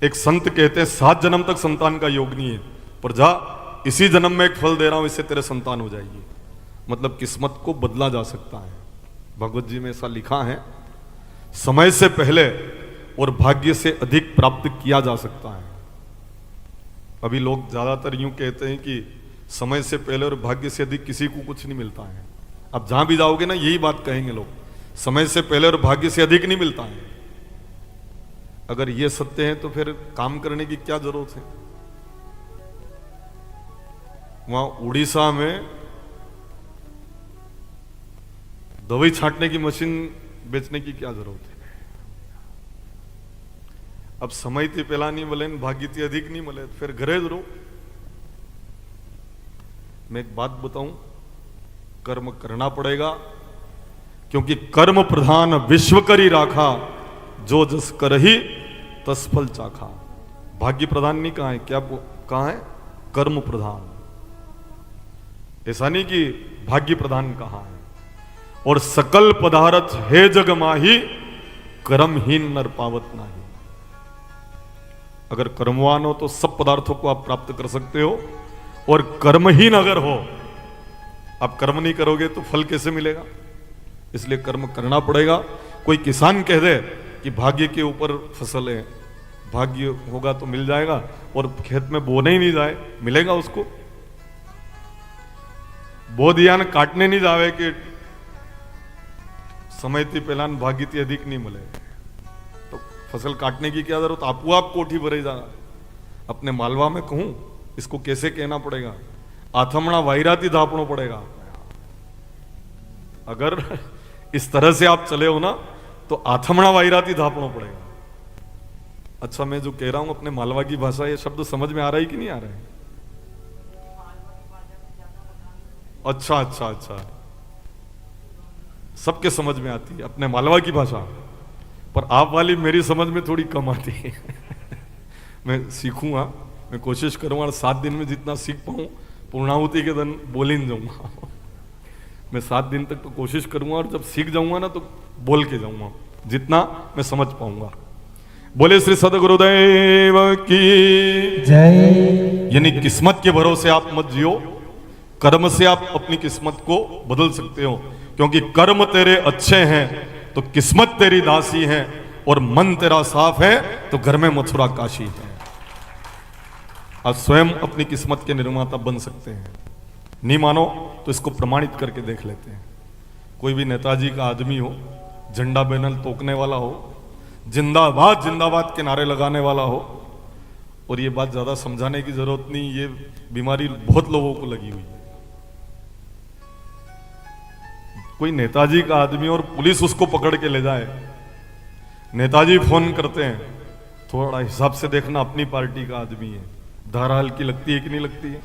एक संत कहते हैं 7 जन्म तक संतान का योग नहीं है, पर जा इसी जन्म में एक फल दे रहा हूं, इससे तेरे संतान हो जाएगी। मतलब किस्मत को बदला जा सकता है। भगवत जी में ऐसा लिखा है, समय से पहले और भाग्य से अधिक प्राप्त किया जा सकता है। अभी लोग ज्यादातर यूं कहते हैं कि समय से पहले और भाग्य से अधिक किसी को कुछ नहीं मिलता है। अब जहां भी जाओगे ना यही बात कहेंगे लोग, समय से पहले और भाग्य से अधिक नहीं मिलता है। अगर ये सत्य है तो फिर काम करने की क्या जरूरत है। वहां उड़ीसा में दवाई छांटने की मशीन बेचने की क्या जरूरत है। अब समय थी पहला नहीं मिले, भाग्य थी अधिक नहीं मिले, फिर घरे जरूर। मैं एक बात बताऊं, कर्म करना पड़ेगा, क्योंकि कर्म प्रधान विश्व करी राखा, जो जस करही तस फल चाखा। भाग्य प्रधान नहीं कहा है, क्या कहा है? कर्म प्रधान। ऐसा नहीं कि भाग्य प्रधान कहा है। और सकल पदार्थ है जग माही, कर्महीन नर पावत नाही। अगर कर्मवान हो तो सब पदार्थों को आप प्राप्त कर सकते हो, और कर्महीन अगर हो, आप कर्म नहीं करोगे तो फल कैसे मिलेगा। इसलिए कर्म करना पड़ेगा। कोई किसान कह दे कि भाग्य के ऊपर फसल है, भाग्य होगा तो मिल जाएगा, और खेत में बोने ही नहीं जाए, मिलेगा उसको? बो दिया न काटने नहीं जावे कि समय थी पहला भाग्य थी अधिक नहीं मिले, तो फसल काटने की क्या जरूरत। आपको आप कोठी भरे जा। अपने मालवा में कहूं, इसको कैसे कहना पड़ेगा? आथमणा वायराती धापणो पड़ेगा। अगर इस तरह से आप चले हो ना तो आथमणा वायराती धापणो पड़ेगा। अच्छा, मैं जो कह रहा हूं अपने मालवा की भाषा, ये शब्द समझ में आ रहा है कि नहीं आ रहा है? अच्छा अच्छा अच्छा, सबके समझ में आती है अपने मालवा की भाषा, पर आप वाली मेरी समझ में थोड़ी कम आती है। मैं सीखूंगा, मैं कोशिश करूंगा 7 दिन में जितना सीख पाऊं, पूर्णाहुति के दिन बोल ही नहीं जाऊंगा। मैं 7 दिन तक तो कोशिश करूंगा, और जब सीख जाऊंगा ना तो बोल के जाऊंगा जितना मैं समझ पाऊंगा। बोले श्री सदगुरुदेव की जय। यानी किस्मत के भरोसे आप मत जियो, कर्म से आप अपनी किस्मत को बदल सकते हो। क्योंकि कर्म तेरे अच्छे हैं तो किस्मत तेरी दासी है, और मन तेरा साफ है तो घर में मथुरा काशी है। आप स्वयं अपनी किस्मत के निर्माता बन सकते हैं। नहीं मानो तो इसको प्रमाणित करके देख लेते हैं। कोई भी नेताजी का आदमी हो, झंडा बैनर तोकने वाला हो, जिंदाबाद जिंदाबाद के नारे लगाने वाला हो, और ये बात ज्यादा समझाने की जरूरत नहीं, ये बीमारी बहुत लोगों को लगी हुई है। कोई नेताजी का आदमी और पुलिस उसको पकड़ के ले जाए, नेताजी फोन करते हैं, थोड़ा हिसाब से देखना अपनी पार्टी का आदमी है। धारा हल्की लगती है कि नहीं लगती है?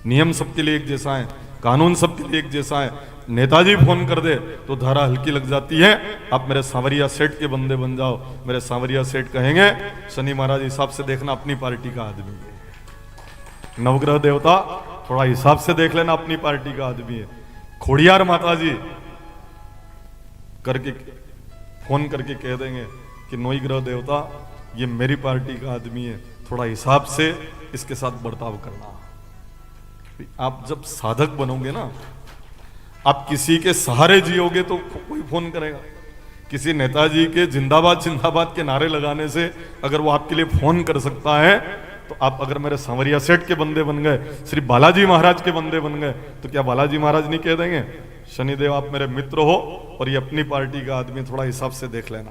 नियम सबके लिए एक जैसा है, कानून सबके लिए एक जैसा है। नेताजी फोन कर दे तो धारा हल्की लग जाती है। आप मेरे सांवरिया सेठ के बंदे बन जाओ, मेरे सांवरिया सेठ कहेंगे शनि महाराज हिसाब से देखना अपनी पार्टी का आदमी है। नवग्रह देवता थोड़ा हिसाब से देख लेना अपनी पार्टी का आदमी है। खोड़ियार माता जी करके फोन करके कह देंगे कि नोई ग्रह देवता ये मेरी पार्टी का आदमी है, थोड़ा हिसाब से इसके साथ बर्ताव करना। आप जब साधक बनोगे ना, आप किसी के सहारे जियोगे तो कोई फोन करेगा। किसी नेताजी के जिंदाबाद जिंदाबाद के नारे लगाने से अगर वो आपके लिए फोन कर सकता है, तो आप अगर मेरे सांवरिया सेठ के बंदे बन गए, श्री बालाजी महाराज के बंदे बन गए, तो क्या बालाजी महाराज नहीं कह देंगे शनिदेव आप मेरे मित्र हो और ये अपनी पार्टी का आदमी, थोड़ा हिसाब से देख लेना।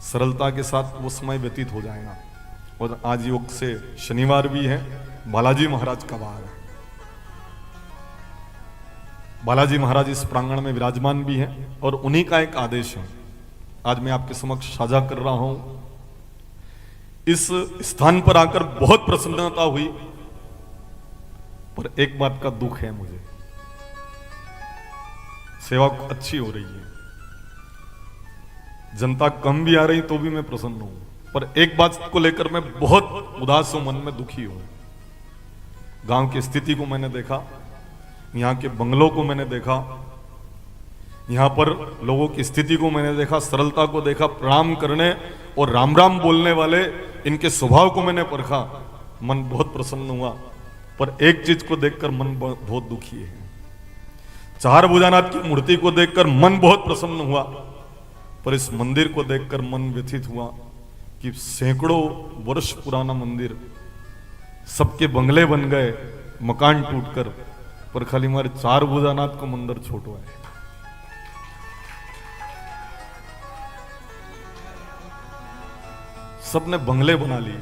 सरलता के साथ वो समय व्यतीत हो जाएगा। और आज योग से शनिवार भी है, बालाजी महाराज का वार है। बालाजी महाराज इस प्रांगण में विराजमान भी हैं, और उन्हीं का एक आदेश है आज मैं आपके समक्ष साझा कर रहा हूं। इस स्थान पर आकर बहुत प्रसन्नता हुई, पर एक बात का दुख है मुझे। सेवा अच्छी हो रही है, जनता कम भी आ रही तो भी मैं प्रसन्न हूं, पर एक बात को लेकर मैं बहुत उदास हूं, मन में दुखी हूं। गांव की स्थिति को मैंने देखा, यहाँ के बंगलों को मैंने देखा, यहाँ पर लोगों की स्थिति को मैंने देखा, सरलता को देखा, प्रणाम करने और राम राम बोलने वाले इनके स्वभाव को मैंने परखा, मन बहुत प्रसन्न हुआ। पर एक चीज को देखकर मन बहुत दुखी है। चार भुजानाथ की मूर्ति को देखकर मन बहुत प्रसन्न हुआ, पर इस मंदिर को देखकर मन व्यथित हुआ कि सैकड़ों वर्ष पुराना मंदिर, सबके बंगले बन गए, मकान टूटकर, पर खाली हमारे चार भुजानाथ को मंदिर छोटो है। सबने बंगले बना लिए।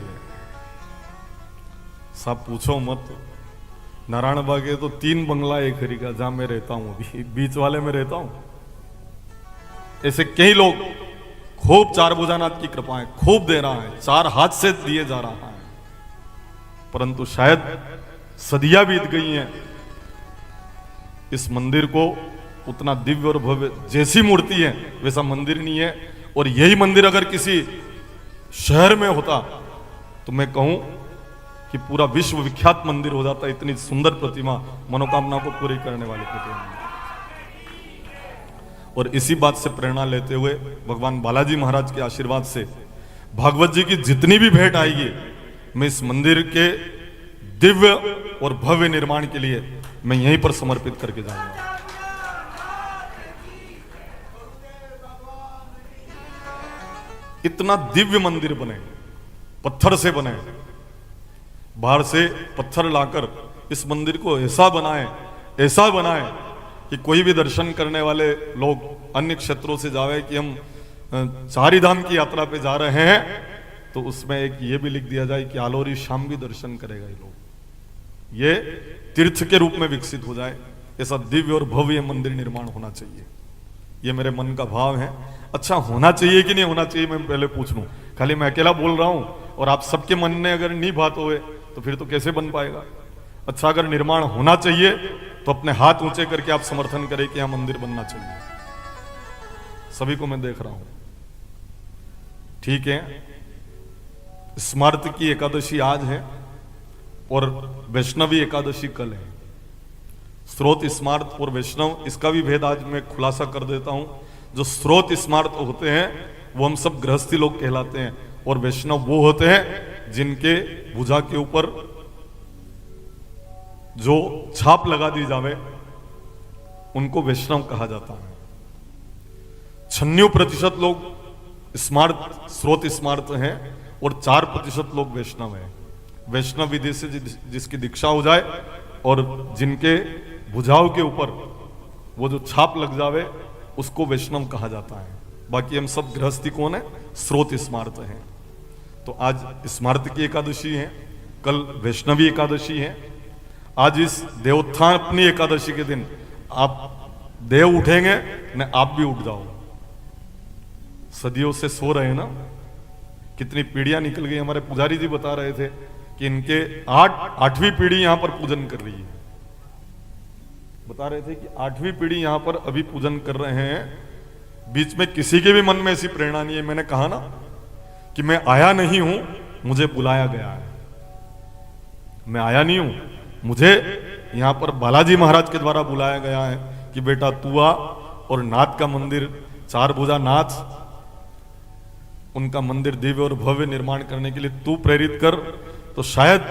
साहब पूछो मत, नारायण बाग तो 3 बंगला एक हरी का, जहां मैं रहता हूं, अभी बीच वाले में रहता हूं। ऐसे कई लोग, खूब चार भुजानाथ की कृपा है, खूब दे रहा है, 4 हाथ से दिए जा रहा है, परंतु शायद सदियां बीत गई हैं, इस मंदिर को उतना दिव्य और भव्य, जैसी मूर्ति है वैसा मंदिर नहीं है। और यही मंदिर अगर किसी शहर में होता तो मैं कहूं कि पूरा विश्व विख्यात मंदिर हो जाता। इतनी सुंदर प्रतिमा, मनोकामना को पूरी करने वाली प्रतिमा। और इसी बात से प्रेरणा लेते हुए भगवान बालाजी महाराज के आशीर्वाद से भागवत जी की जितनी भी भेंट आएगी, मैं इस मंदिर के दिव्य और भव्य निर्माण के लिए मैं यहीं पर समर्पित करके जाऊंगा। इतना दिव्य मंदिर बने, पत्थर से बने, बाहर से पत्थर लाकर इस मंदिर को ऐसा बनाए कि कोई भी दर्शन करने वाले लोग अन्य क्षेत्रों से जावे कि हम चारी धाम की यात्रा पे जा रहे हैं, तो उसमें एक ये भी लिख दिया जाए कि आलोरी शाम भी दर्शन करेगा ये लोग। ये तीर्थ के रूप में विकसित हो जाए, ऐसा दिव्य और भव्य मंदिर निर्माण होना चाहिए। ये मेरे मन का भाव है। अच्छा, होना चाहिए कि नहीं होना चाहिए मैं पहले पूछ लूं। खाली मैं अकेला बोल रहा हूं और आप सबके मन में अगर नहीं बात होए तो फिर तो कैसे बन पाएगा। अच्छा, अगर निर्माण होना चाहिए तो अपने हाथ ऊंचे करके आप समर्थन करें कि यहां मंदिर बनना चाहिए। सभी को मैं देख रहा हूं, ठीक है। स्मार्त की एकादशी आज है और वैष्णवी एकादशी कल है। स्रोत स्मार्त और वैष्णव, इसका भी भेद आज मैं खुलासा कर देता हूं। जो स्रोत स्मार्त होते हैं वो हम सब गृहस्थी लोग कहलाते हैं, और वैष्णव वो होते हैं जिनके भुजा के ऊपर जो छाप लगा दी जावे उनको वैष्णव कहा जाता है। 96% लोग स्मार्त, स्रोत स्मार्त हैं और 4% लोग वैष्णव हैं। वैष्णव विधि से जिसकी दीक्षा हो जाए और जिनके भुजाओं के ऊपर वो जो छाप लग जावे उसको वैष्णव कहा जाता है। बाकी हम सब गृहस्थी कौन है? स्रोत स्मार्त हैं। तो आज स्मार्त की एकादशी है, कल वैष्णवी एकादशी है। आज इस देवोत्थापनी एकादशी के दिन आप देव उठेंगे न, आप भी उठ जाओ। सदियों से सो रहे हैं ना, कितनी पीढ़ियां निकल गई। हमारे पुजारी जी बता रहे थे कि इनके 8वीं पीढ़ी यहां पर पूजन कर रही है। बता रहे थे कि 8वीं पीढ़ी यहां पर अभी पूजन कर रहे हैं। बीच में किसी के भी मन में ऐसी प्रेरणा नहीं है। मैंने कहा ना कि मैं आया नहीं हूं, मुझे बुलाया गया है। मैं आया नहीं हूं, मुझे यहां पर बालाजी महाराज के द्वारा बुलाया गया है कि बेटा तू आ और नाथ का मंदिर, 4 भुजा नाथ, उनका मंदिर दिव्य और भव्य निर्माण करने के लिए तू प्रेरित कर, तो शायद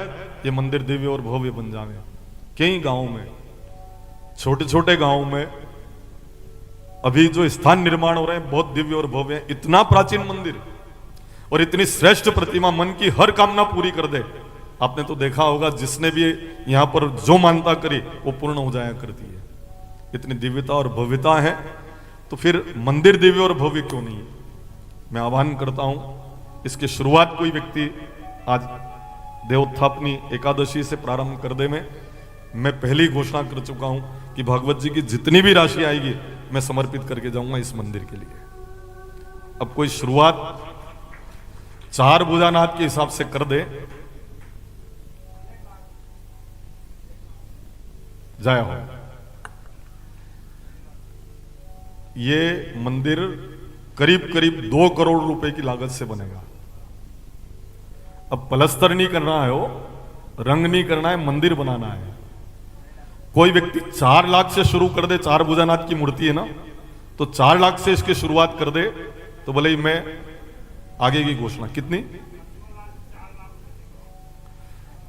ये मंदिर दिव्य और भव्य बन जाए। कई गांवों में, छोटे छोटे गांवों में अभी जो स्थान निर्माण हो रहे हैं बहुत दिव्य और भव्य है। इतना प्राचीन मंदिर और इतनी श्रेष्ठ प्रतिमा मन की हर कामना पूरी कर दे। आपने तो देखा होगा, जिसने भी यहां पर जो मानता करी वो पूर्ण हो जाया करती है। इतनी दिव्यता और भव्यता है, तो फिर मंदिर दिव्य और भव्य क्यों नहीं? मैं आह्वान करता हूं, इसकी शुरुआत कोई व्यक्ति आज देवोत्थापनी एकादशी से प्रारंभ कर दे। मैं पहले ही घोषणा कर चुका हूं कि भागवत जी की जितनी भी राशि आएगी मैं समर्पित करके जाऊंगा इस मंदिर के लिए। अब कोई शुरुआत 4 भुजानाथ के हिसाब से कर दे, जय हो। ये मंदिर करीब करीब 2 करोड़ रुपए की लागत से बनेगा। अब पलस्तर नहीं करना है, वो रंग नहीं करना है, मंदिर बनाना है। कोई व्यक्ति 4 लाख से शुरू कर दे, 4 भुजानाथ की मूर्ति है ना, तो 4 लाख से इसकी शुरुआत कर दे, तो भले ही मैं आगे की घोषणा कितनी?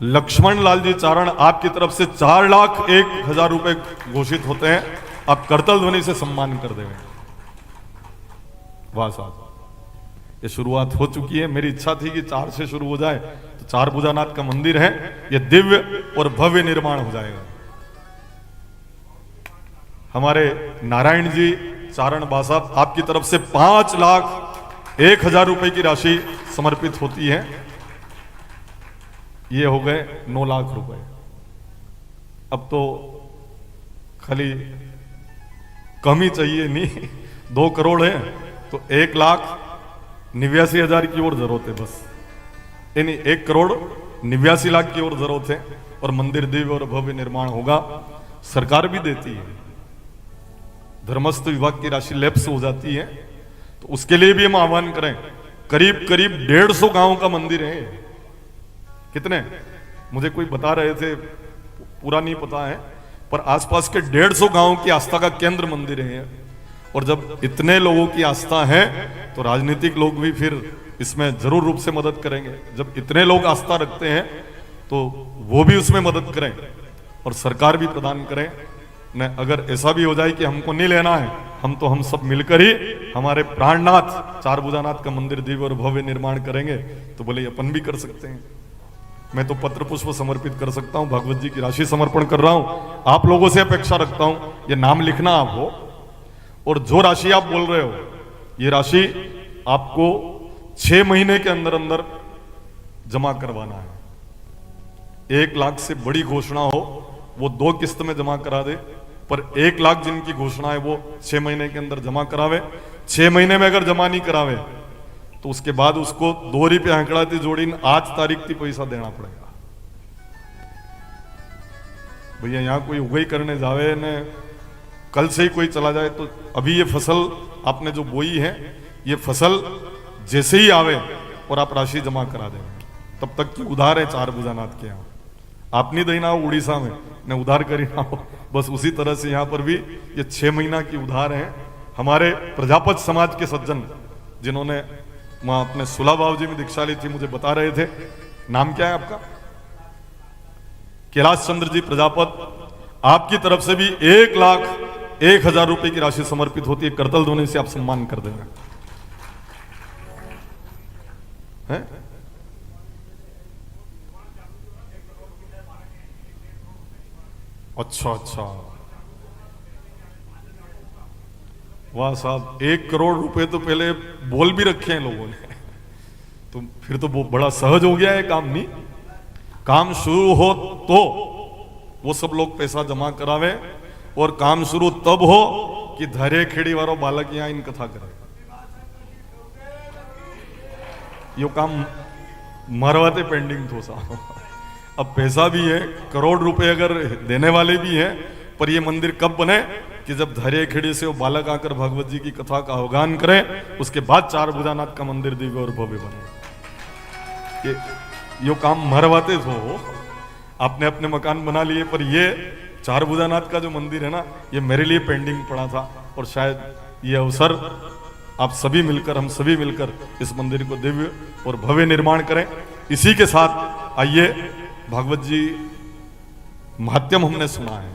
लक्ष्मण लाल जी चारण आपकी तरफ से 4,01,000 रुपए घोषित होते हैं। आप करतल ध्वनि से सम्मान कर देंगे। वाह साहब, ये शुरुआत हो चुकी है। मेरी इच्छा थी कि 4 से शुरू हो जाए, तो 4 भुजानाथ का मंदिर है, ये दिव्य और भव्य निर्माण हो जाएगा। हमारे नारायण जी चारण बासाब आपकी तरफ से 5,01,000 रुपए की राशि समर्पित होती है। ये हो गए 9 लाख रुपए। अब तो खाली कम ही चाहिए, नहीं 2 करोड़ है तो 1,89,000 की ओर जरूरत है बस। यानी 1 करोड़ 89 लाख की ओर जरूरत है और मंदिर दिव्य और भव्य निर्माण होगा। सरकार भी देती है, धर्मस्थ विभाग की राशि लैप्स हो जाती है, तो उसके लिए भी हम आह्वान करें। करीब करीब 150 गांव का मंदिर है। कितने मुझे कोई बता रहे थे, पूरा नहीं पता है, पर आसपास के 150 गांव की आस्था का केंद्र मंदिर है। और जब इतने लोगों की आस्था है तो राजनीतिक लोग भी फिर इसमें जरूर रूप से मदद करेंगे। जब इतने लोग आस्था रखते हैं तो वो भी उसमें मदद करें और सरकार भी प्रदान करें। न अगर ऐसा भी हो जाए कि हमको नहीं लेना है, हम सब मिलकर ही हमारे प्राणनाथ 4 भुजानाथ का मंदिर दिव्य और भव्य निर्माण करेंगे, तो बोले अपन भी कर सकते हैं। मैं तो पत्र पुष्प समर्पित कर सकता हूं, भागवत जी की राशि समर्पण कर रहा हूं। आप लोगों से अपेक्षा रखता हूं ये नाम लिखना आप हो, और जो राशि आप बोल रहे हो ये राशि आपको 6 महीने के अंदर अंदर जमा करवाना है। 1 लाख से बड़ी घोषणा हो वो 2 किस्त में जमा करा दे, पर 1 लाख जिनकी घोषणा है वो 6 महीने के अंदर जमा करावे। 6 महीने में अगर जमा नहीं करावे तो उसके बाद उसको 2 रुपये आंकड़ा थी जोड़ी आज तारीख थी पैसा देना पड़ेगा। भैया यहाँ कोई उगाई करने जावे ने कल से ही कोई चला जाए, तो अभी ये फसल आपने जो बोई है, ये फसल जैसे ही आवे और आप राशि जमा करा देंगे, तब तक की उधार है 4 भुजानाथ के यहाँ। आप नहीं देना हो उड़ीसा में न उधार करी ना हो, बस उसी तरह से यहाँ पर भी ये 6 महीना की उधार है। हमारे प्रजापत समाज के सज्जन जिन्होंने वहां अपने सुला बाबू जी में दीक्षा ली थी, मुझे बता रहे थे, नाम क्या है आपका? कैलाश चंद्र जी प्रजापत, आपकी तरफ से भी 1,01,000 रुपए की राशि समर्पित होती है। करतल ध्वनि से आप सम्मान कर देंगे। अच्छा अच्छा, वाह साहब, 1 करोड़ रुपए तो पहले बोल भी रखे हैं लोगों ने, तो फिर तो वो बड़ा सहज हो गया है काम। नहीं, काम शुरू हो तो वो सब लोग पैसा जमा करावे, और काम शुरू तब हो कि धैर्य खेड़ी वालों बालक यहां इन कथा करे। यो काम मरवाते पेंडिंग थो सा। अब पैसा भी है, करोड़ रुपए अगर देने वाले भी हैं, पर ये मंदिर कब बने कि जब धैर्य खेड़ी से वो बालक आकर भागवत जी की कथा का आह्वान करें, उसके बाद 4 भुजानाथ का मंदिर दिव्य और भव्य बने। यो काम मरवाते थो, आपने अपने मकान बना लिए, पर ये 4 भुजानाथ का जो मंदिर है ना, ये मेरे लिए पेंडिंग पड़ा था, और शायद ये अवसर आप सभी मिलकर, हम सभी मिलकर इस मंदिर को दिव्य और भव्य निर्माण करें। इसी के साथ आइए, भागवत जी महात्म्य हमने सुना है,